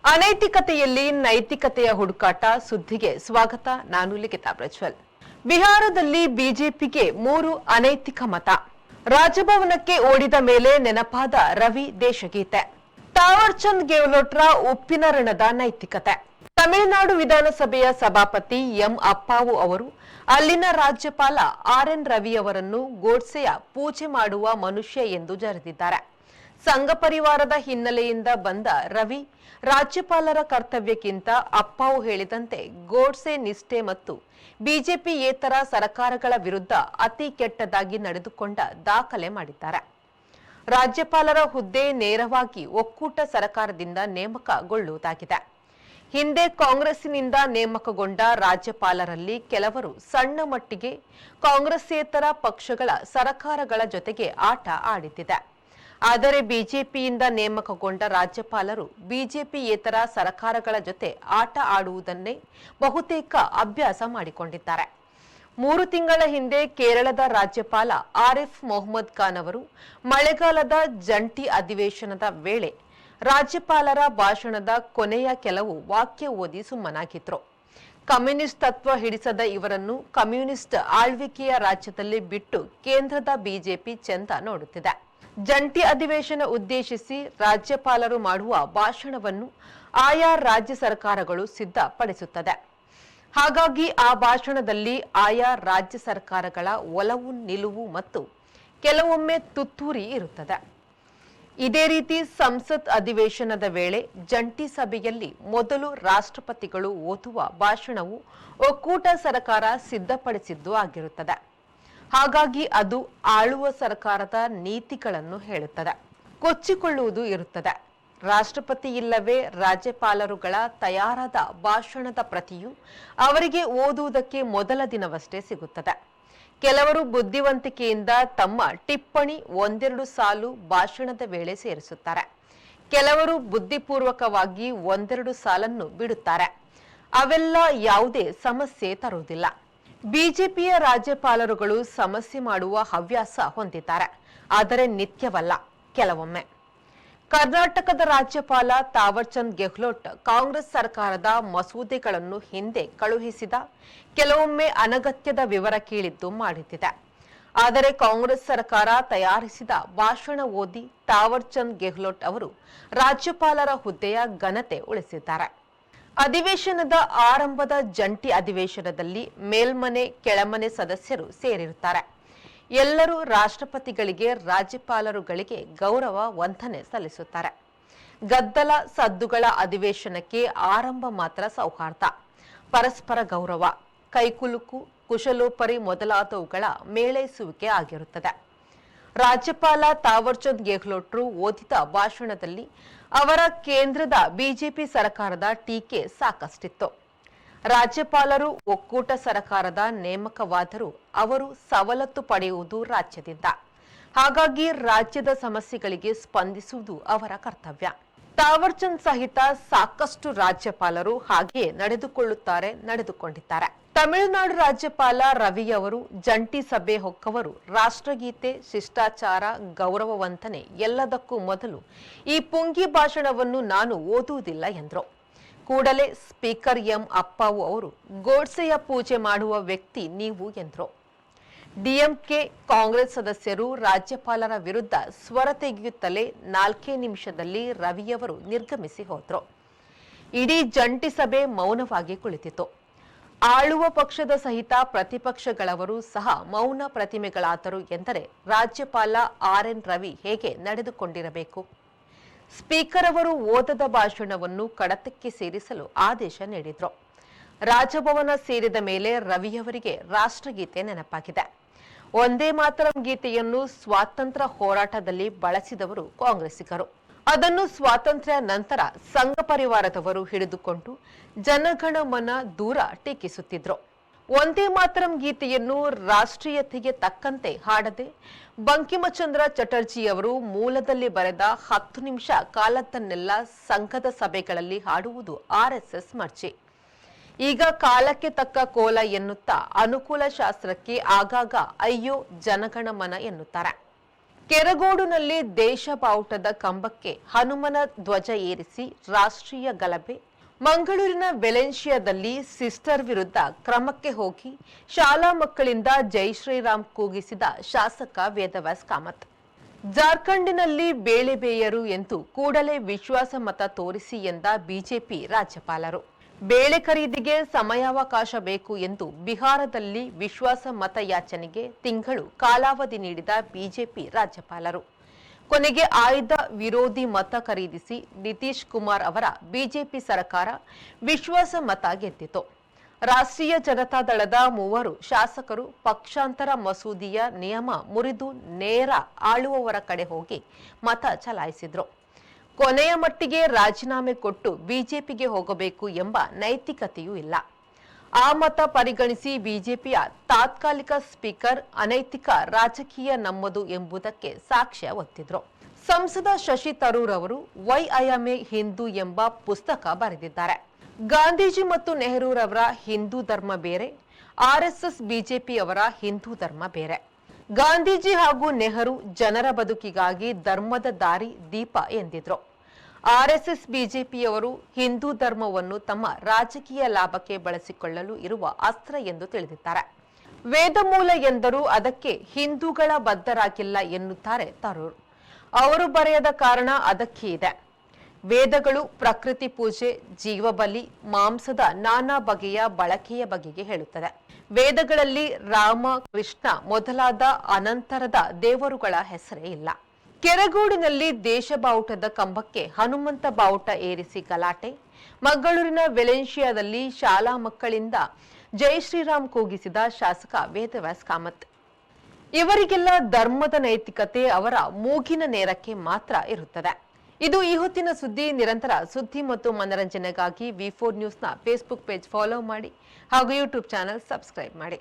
ಅನೈತಿಕತೆಯಲ್ಲಿ ನೈತಿಕತೆಯ ಹುಡುಕಾಟ ಸುದ್ದಿಗೆ ಸ್ವಾಗತ. ನಾನು ಲಿಖಿತಾ ಪ್ರಜ್ವಲ್. ಬಿಹಾರದಲ್ಲಿ ಬಿಜೆಪಿಗೆ 3 ಅನೈತಿಕ ಮತ. ರಾಜಭವನಕ್ಕೆ ಓಡಿದ ಮೇಲೆ ನೆನಪಾದ ರವಿ ದೇಶಗೀತೆ. ತಾವರ್ಚಂದ್ ಗೆಹ್ಲೋಟ್ರ ಉಪ್ಪಿನ ರಣದ ನೈತಿಕತೆ. ತಮಿಳುನಾಡು ವಿಧಾನಸಭೆಯ ಸಭಾಪತಿ ಎಂ ಅಪ್ಪಾವು ಅವರು ಅಲ್ಲಿನ ರಾಜ್ಯಪಾಲ RN ರವಿ ಅವರನ್ನು ಗೋಡ್ಸೆಯ ಪೂಜೆ ಮಾಡುವ ಮನುಷ್ಯ ಎಂದು ಜರೆದಿದ್ದಾರೆ. ಸಂಘ ಪರಿವಾರದ ಹಿನ್ನೆಲೆಯಿಂದ ಬಂದ ರವಿ ರಾಜ್ಯಪಾಲರ ಕರ್ತವ್ಯಕ್ಕಿಂತ ಅಪ್ಪಾವು ಹೇಳಿದಂತೆ ಗೋಡ್ಸೆ ನಿಷ್ಠೆ ಮತ್ತು ಬಿಜೆಪಿಯೇತರ ಸರ್ಕಾರಗಳ ವಿರುದ್ಧ ಅತಿ ಕೆಟ್ಟದಾಗಿ ನಡೆದುಕೊಂಡ ದಾಖಲೆ ಮಾಡಿದ್ದಾರೆ. ರಾಜ್ಯಪಾಲರ ಹುದ್ದೆ ನೇರವಾಗಿ ಒಕ್ಕೂಟ ಸರ್ಕಾರದಿಂದ ನೇಮಕಗೊಳ್ಳುವುದಾಗಿದೆ. ಹಿಂದೆ ಕಾಂಗ್ರೆಸ್ಸಿನಿಂದ ನೇಮಕಗೊಂಡ ರಾಜ್ಯಪಾಲರಲ್ಲಿ ಕೆಲವರು ಸಣ್ಣ ಮಟ್ಟಿಗೆ ಕಾಂಗ್ರೆಸ್ಸೇತರ ಪಕ್ಷಗಳ ಸರ್ಕಾರಗಳ ಜೊತೆಗೆ ಆಟ ಆಡಿದ್ದಿದೆ. ಆದರೆ ಬಿಜೆಪಿಯಿಂದ ನೇಮಕಗೊಂಡ ರಾಜ್ಯಪಾಲರು ಬಿಜೆಪಿಯೇತರ ಸರ್ಕಾರಗಳ ಜೊತೆ ಆಟ ಆಡುವುದನ್ನೇ ಬಹುತೇಕ ಅಭ್ಯಾಸ ಮಾಡಿಕೊಂಡಿದ್ದಾರೆ. 3 ತಿಂಗಳ ಹಿಂದೆ ಕೇರಳದ ರಾಜ್ಯಪಾಲ ಆರಿಫ್ ಮೊಹಮ್ಮದ್ ಖಾನ್ ಅವರು ಮಳೆಗಾಲದ ಜಂಟಿ ಅಧಿವೇಶನದ ವೇಳೆ ರಾಜ್ಯಪಾಲರ ಭಾಷಣದ ಕೊನೆಯ ಕೆಲವು ವಾಕ್ಯ ಓದಿ ಸುಮ್ಮನಾಗಿದ್ರು. ಕಮ್ಯುನಿಸ್ಟ್ ತತ್ವ ಹಿಡಿಸದ ಇವರನ್ನು ಕಮ್ಯುನಿಸ್ಟ್ ಆಳ್ವಿಕೆಯ ರಾಜ್ಯದಲ್ಲಿ ಬಿಟ್ಟು ಕೇಂದ್ರದ ಬಿಜೆಪಿ ಚೆಂದ ನೋಡುತ್ತಿದೆ. ಜಂಟಿ ಅಧಿವೇಶನ ಉದ್ದೇಶಿಸಿ ರಾಜ್ಯಪಾಲರು ಮಾಡುವ ಭಾಷಣವನ್ನು ಆಯಾ ರಾಜ್ಯ ಸರ್ಕಾರಗಳು ಸಿದ್ಧಪಡಿಸುತ್ತದೆ. ಹಾಗಾಗಿ ಆ ಭಾಷಣದಲ್ಲಿ ಆಯಾ ರಾಜ್ಯ ಸರ್ಕಾರಗಳ ಒಲವು ನಿಲುವು ಮತ್ತು ಕೆಲವೊಮ್ಮೆ ತುತ್ತೂರಿ ಇರುತ್ತದೆ. ಇದೇ ರೀತಿ ಸಂಸತ್ ಅಧಿವೇಶನದ ವೇಳೆ ಜಂಟಿ ಸಭೆಯಲ್ಲಿ ಮೊದಲು ರಾಷ್ಟ್ರಪತಿಗಳು ಓದುವ ಭಾಷಣವು ಒಕ್ಕೂಟ ಸರ್ಕಾರ ಸಿದ್ಧಪಡಿಸಿದ್ದು ಆಗಿರುತ್ತದೆ. ಹಾಗಾಗಿ ಅದು ಆಳುವ ಸರ್ಕಾರದ ನೀತಿಗಳನ್ನು ಹೇಳುತ್ತದೆ. ಕೊಚ್ಚಿಕೊಳ್ಳುವುದು ಇರುತ್ತದೆ. ರಾಷ್ಟ್ರಪತಿ ಇಲ್ಲವೇ ರಾಜ್ಯಪಾಲರುಗಳ ತಯಾರಾದ ಭಾಷಣದ ಪ್ರತಿಯು ಅವರಿಗೆ ಓದುವುದಕ್ಕೆ ಮೊದಲ ದಿನವಷ್ಟೇ ಸಿಗುತ್ತದೆ. ಕೆಲವರು ಬುದ್ಧಿವಂತಿಕೆಯಿಂದ ತಮ್ಮ ಟಿಪ್ಪಣಿ 1-2 ಸಾಲು ಭಾಷಣದ ವೇಳೆ ಸೇರಿಸುತ್ತಾರೆ. ಕೆಲವರು ಬುದ್ಧಿಪೂರ್ವಕವಾಗಿ 1-2 ಸಾಲನ್ನು ಬಿಡುತ್ತಾರೆ. ಅವೆಲ್ಲ ಯಾವುದೇ ಸಮಸ್ಯೆ ತರುವುದಿಲ್ಲ. ಬಿಜೆಪಿಯ ರಾಜ್ಯಪಾಲರುಗಳು ಸಮಸ್ಯೆ ಮಾಡುವ ಹವ್ಯಾಸ ಹೊಂದಿದ್ದಾರೆ. ಆದರೆ ನಿತ್ಯವಲ್ಲ, ಕೆಲವೊಮ್ಮೆ. ಕರ್ನಾಟಕದ ರಾಜ್ಯಪಾಲ ತಾವರ್ಚಂದ್ ಗೆಹ್ಲೋಟ್ ಕಾಂಗ್ರೆಸ್ ಸರ್ಕಾರದ ಮಸೂದೆಗಳನ್ನು ಹಿಂದೆ ಕಳುಹಿಸಿದ ಕೆಲವೊಮ್ಮೆ ಅನಗತ್ಯದ ವಿವರ ಕೇಳಿದ್ದು ಮಾಡಿದ್ದಿದೆ. ಆದರೆ ಕಾಂಗ್ರೆಸ್ ಸರ್ಕಾರ ತಯಾರಿಸಿದ ಭಾಷಣ ಓದಿ ತಾವರ್ಚಂದ್ ಗೆಹ್ಲೋಟ್ ಅವರು ರಾಜ್ಯಪಾಲರ ಹುದ್ದೆಯ ಘನತೆ ಉಳಿಸಿದ್ದಾರೆ. ಅಧಿವೇಶನದ ಆರಂಭದ ಜಂಟಿ ಅಧಿವೇಶನದಲ್ಲಿ ಮೇಲ್ಮನೆ ಕೆಳಮನೆ ಸದಸ್ಯರು ಸೇರಿರುತ್ತಾರೆ. ಎಲ್ಲರೂ ರಾಷ್ಟ್ರಪತಿಗಳಿಗೆ ರಾಜ್ಯಪಾಲರುಗಳಿಗೆ ಗೌರವ ವಂದನೆ ಸಲ್ಲಿಸುತ್ತಾರೆ. ಗದ್ದಲ ಸದ್ದುಗಳ ಅಧಿವೇಶನಕ್ಕೆ ಆರಂಭ ಮಾತ್ರ ಸೌಹಾರ್ದ, ಪರಸ್ಪರ ಗೌರವ, ಕೈಕುಲುಕು, ಕುಶಲೋಪರಿ ಮೊದಲಾದವುಗಳ ಮೇಳೈಸುವಿಕೆ ಆಗಿರುತ್ತದೆ. ರಾಜ್ಯಪಾಲ ತಾವರ್ಚಂದ್ ಗೆಹ್ಲೋಟ್ರು ಓದಿದ ಭಾಷಣದಲ್ಲಿ ಅವರ ಕೇಂದ್ರದ ಬಿಜೆಪಿ ಸರ್ಕಾರದ ಟೀಕೆ ಸಾಕಷ್ಟಿತ್ತು. ರಾಜ್ಯಪಾಲರು ಒಕ್ಕೂಟ ಸರ್ಕಾರದ ನೇಮಕವಾದರೂ ಅವರು ಸವಲತ್ತು ಪಡೆಯುವುದು ರಾಜ್ಯದಿಂದ. ಹಾಗಾಗಿ ರಾಜ್ಯದ ಸಮಸ್ಯೆಗಳಿಗೆ ಸ್ಪಂದಿಸುವುದು ಅವರ ಕರ್ತವ್ಯ. ತಾವರ್ಚಂದ್ ಸಹಿತ ಸಾಕಷ್ಟು ರಾಜ್ಯಪಾಲರು ಹಾಗೆಯೇ ನಡೆದುಕೊಂಡಿದ್ದಾರೆ. ತಮಿಳುನಾಡು ರಾಜ್ಯಪಾಲ ರವಿಯವರು ಜಂಟಿ ಸಭೆ ಹೊಕ್ಕವರು ರಾಷ್ಟ್ರಗೀತೆ, ಶಿಷ್ಟಾಚಾರ, ಗೌರವ ವಂದನೆ ಎಲ್ಲದಕ್ಕೂ ಮೊದಲು ಈ ಪುಂಗಿ ಭಾಷಣವನ್ನು ನಾನು ಓದುವುದಿಲ್ಲ ಎಂದರು. ಕೂಡಲೇ ಸ್ಪೀಕರ್ ಎಂ ಅಪ್ಪಾವು ಅವರು ಗೋಡ್ಸೆಯ ಪೂಜೆ ಮಾಡುವ ವ್ಯಕ್ತಿ ನೀವು ಎಂದರು. ಡಿಎಂಕೆ ಕಾಂಗ್ರೆಸ್ ಸದಸ್ಯರು ರಾಜ್ಯಪಾಲರ ವಿರುದ್ಧ ಸ್ವರ ತೆಗೆಯುತ್ತಲೇ 4 ನಿಮಿಷದಲ್ಲಿ ರವಿಯವರು ನಿರ್ಗಮಿಸಿ ಹೋದರು. ಇಡೀ ಜಂಟಿ ಸಭೆ ಮೌನವಾಗಿ ಕುಳಿತಿತು. ಆಳುವ ಪಕ್ಷದ ಸಹಿತ ಪ್ರತಿಪಕ್ಷಗಳವರು ಸಹ ಮೌನ ಪ್ರತಿಮೆಗಳಾದರು ಎಂದರೆ ರಾಜ್ಯಪಾಲ RN ರವಿ ಹೇಗೆ ನಡೆದುಕೊಂಡಿರಬೇಕು? ಸ್ಪೀಕರ್ ಅವರು ಓದದ ಭಾಷಣವನ್ನು ಕಡತಕ್ಕೆ ಸೇರಿಸಲು ಆದೇಶ ನೀಡಿದ್ರು. ರಾಜಭವನ ಸೇರಿದ ಮೇಲೆ ರವಿಯವರಿಗೆ ರಾಷ್ಟ್ರಗೀತೆ ನೆನಪಾಗಿದೆ. ಒಂದೇ ಮಾತರಂ ಗೀತೆಯನ್ನು ಸ್ವಾತಂತ್ರ್ಯ ಹೋರಾಟದಲ್ಲಿ ಬಳಸಿದವರು ಕಾಂಗ್ರೆಸ್ಸಿಗರು. ಅದನ್ನು ಸ್ವಾತಂತ್ರ್ಯ ನಂತರ ಸಂಘ ಪರಿವಾರದವರು ಹಿಡಿದುಕೊಂಡು ಜನಗಣಮನ ದೂರ ಟೀಕಿಸುತ್ತಿದ್ರು. ಒಂದೇ ಮಾತರಂ ಗೀತೆಯನ್ನು ರಾಷ್ಟ್ರೀಯತೆಗೆ ತಕ್ಕಂತೆ ಹಾಡದೆ ಬಂಕಿಮಚಂದ್ರ ಚಟರ್ಜಿಯವರು ಮೂಲದಲ್ಲಿ ಬರೆದ 10 ನಿಮಿಷ ಕಾಲದ್ದನ್ನೆಲ್ಲ ಸಂಘದ ಸಭೆಗಳಲ್ಲಿ ಹಾಡುವುದು RSS ಮರ್ಜಿ. ಈಗ ಕಾಲಕ್ಕೆ ತಕ್ಕ ಕೋಲ ಎನ್ನುತ್ತಾ ಅನುಕೂಲ ಶಾಸ್ತ್ರಕ್ಕೆ ಆಗಾಗ ಅಯ್ಯೋ ಜನಗಣಮನ ಎನ್ನುತ್ತಾರೆ. ಕೆರಗೋಡುನಲ್ಲಿ ದೇಶ ಬಾವುಟದ ಕಂಬಕ್ಕೆ ಹನುಮನ ಧ್ವಜ ಏರಿಸಿ ರಾಷ್ಟ್ರೀಯ ಗಲಭೆ. ಮಂಗಳೂರಿನ ವೆಲೆನ್ಶಿಯಾದಲ್ಲಿ ಸಿಸ್ಟರ್ ವಿರುದ್ಧ ಕ್ರಮಕ್ಕೆ ಹೋಗಿ ಶಾಲಾ ಮಕ್ಕಳಿಂದ ಜೈ ಶ್ರೀರಾಮ್ ಕೂಗಿಸಿದ ಶಾಸಕ ವೇದವ್ಯಾಸ್ ಕಾಮತ್. ಜಾರ್ಖಂಡ್ನಲ್ಲಿ ಬೇಳೆ ಬೇಯರು ಎಂದು ಕೂಡಲೇ ವಿಶ್ವಾಸ ಮತ ತೋರಿಸಿ ಎಂದ ಬಿಜೆಪಿ ರಾಜ್ಯಪಾಲರು. ಬೇಳೆ ಖರೀದಿಗೆ ಸಮಯಾವಕಾಶ ಬೇಕು ಎಂದು ಬಿಹಾರದಲ್ಲಿ ವಿಶ್ವಾಸ ಮತ ಯಾಚನೆಗೆ ತಿಂಗಳು ಕಾಲಾವಧಿ ನೀಡಿದ ಬಿಜೆಪಿ ರಾಜ್ಯಪಾಲರು ಕೊನೆಗೆ ಆಯ್ದ ವಿರೋಧಿ ಮತ ಖರೀದಿಸಿ ನಿತೀಶ್ ಕುಮಾರ್ ಅವರ ಬಿಜೆಪಿ ಸರ್ಕಾರ ವಿಶ್ವಾಸ ಮತ ಗೆದ್ದಿತು. ರಾಷ್ಟ್ರೀಯ ಜನತಾದಳದ 3 ಶಾಸಕರು ಪಕ್ಷಾಂತರ ಮಸೂದೆಯ ನಿಯಮ ಮುರಿದು ನೇರ ಆಳುವವರ ಕಡೆ ಹೋಗಿ ಮತ ಚಲಾಯಿಸಿದ್ರು. ಕೊನೆಯ ಮಟ್ಟಿಗೆ ರಾಜೀನಾಮೆ ಕೊಟ್ಟು ಬಿಜೆಪಿಗೆ ಹೋಗಬೇಕು ಎಂಬ ನೈತಿಕತೆಯೂ ಇಲ್ಲ. ಆ ಮತ ಪರಿಗಣಿಸಿ ಬಿಜೆಪಿಯ ತಾತ್ಕಾಲಿಕ ಸ್ಪೀಕರ್ ಅನೈತಿಕ ರಾಜಕೀಯ ನಮ್ಮದು ಎಂಬುದಕ್ಕೆ ಸಾಕ್ಷ್ಯ ಒತ್ತಿದ್ರು. ಸಂಸದ ಶಶಿ ತರೂರ್ ಅವರು why I am A Hindu ಎಂಬ ಪುಸ್ತಕ ಬರೆದಿದ್ದಾರೆ. ಗಾಂಧೀಜಿ ಮತ್ತು ನೆಹರೂರವರ ಹಿಂದೂ ಧರ್ಮ ಬೇರೆ, ಆರ್ಎಸ್ಎಸ್ ಬಿಜೆಪಿಯವರ ಹಿಂದೂ ಧರ್ಮ ಬೇರೆ. ಗಾಂಧೀಜಿ ಹಾಗೂ ನೆಹರು ಜನರ ಬದುಕಿಗಾಗಿ ಧರ್ಮದ ದಾರಿ ದೀಪ ಎಂದಿದ್ರು. ಆರ್ಎಸ್ಎಸ್ ಬಿಜೆಪಿಯವರು ಹಿಂದೂ ಧರ್ಮವನ್ನು ತಮ್ಮ ರಾಜಕೀಯ ಲಾಭಕ್ಕೆ ಬಳಸಿಕೊಳ್ಳಲು ಇರುವ ಅಸ್ತ್ರ ಎಂದು ತಿಳಿದಿದ್ದಾರೆ. ವೇದಮೂಲ ಎಂದರೂ ಅದಕ್ಕೆ ಹಿಂದೂಗಳ ಬದ್ಧರಾಗಿಲ್ಲ ಎನ್ನುತ್ತಾರೆ ತರೂರ್. ಅವರು ಬರೆಯದ ಕಾರಣ ಅದಕ್ಕೆ ಇದೆ. ವೇದಗಳು ಪ್ರಕೃತಿ ಪೂಜೆ, ಜೀವಬಲಿ, ಮಾಂಸದ ನಾನಾ ಬಗೆಯ ಬಳಕೆಯ ಬಗೆಗೆ ಹೇಳುತ್ತದೆ. ವೇದಗಳಲ್ಲಿ ರಾಮ, ಕೃಷ್ಣ ಮೊದಲಾದ ಅನಂತರದ ದೇವರುಗಳ ಹೆಸರೇ ಇಲ್ಲ. ಕೆರಗೋಡಿನಲ್ಲಿ ದೇಶ ಬಾವುಟದ ಕಂಬಕ್ಕೆ ಹನುಮಂತ ಬಾವುಟ ಏರಿಸಿ ಗಲಾಟೆ. ಮಂಗಳೂರಿನ ವೆಲೆನ್ಶಿಯಾದಲ್ಲಿ ಶಾಲಾ ಮಕ್ಕಳಿಂದ ಜೈ ಶ್ರೀರಾಮ್ ಕೂಗಿಸಿದ ಶಾಸಕ ವೇದವ್ಯಾಸ್ ಕಾಮತ್. ಇವರಿಗೆಲ್ಲ ಧರ್ಮದ ನೈತಿಕತೆ ಅವರ ಮೂಗಿನ ನೇರಕ್ಕೆ ಮಾತ್ರ ಇರುತ್ತದೆ. ಇದು ಈ ಹೊತ್ತಿನ ಸುದ್ದಿ. ನಿರಂತರ ಸುದ್ದಿ ಮತ್ತು ಮನರಂಜನೆಗಾಗಿ ವಿ4 ನ್ಯೂಸ್ನ ಫೇಸ್ಬುಕ್ ಪೇಜ್ ಫಾಲೋ ಮಾಡಿ ಹಾಗೂ ಯೂಟ್ಯೂಬ್ ಚಾನೆಲ್ ಸಬ್ಸ್ಕ್ರೈಬ್ ಮಾಡಿ.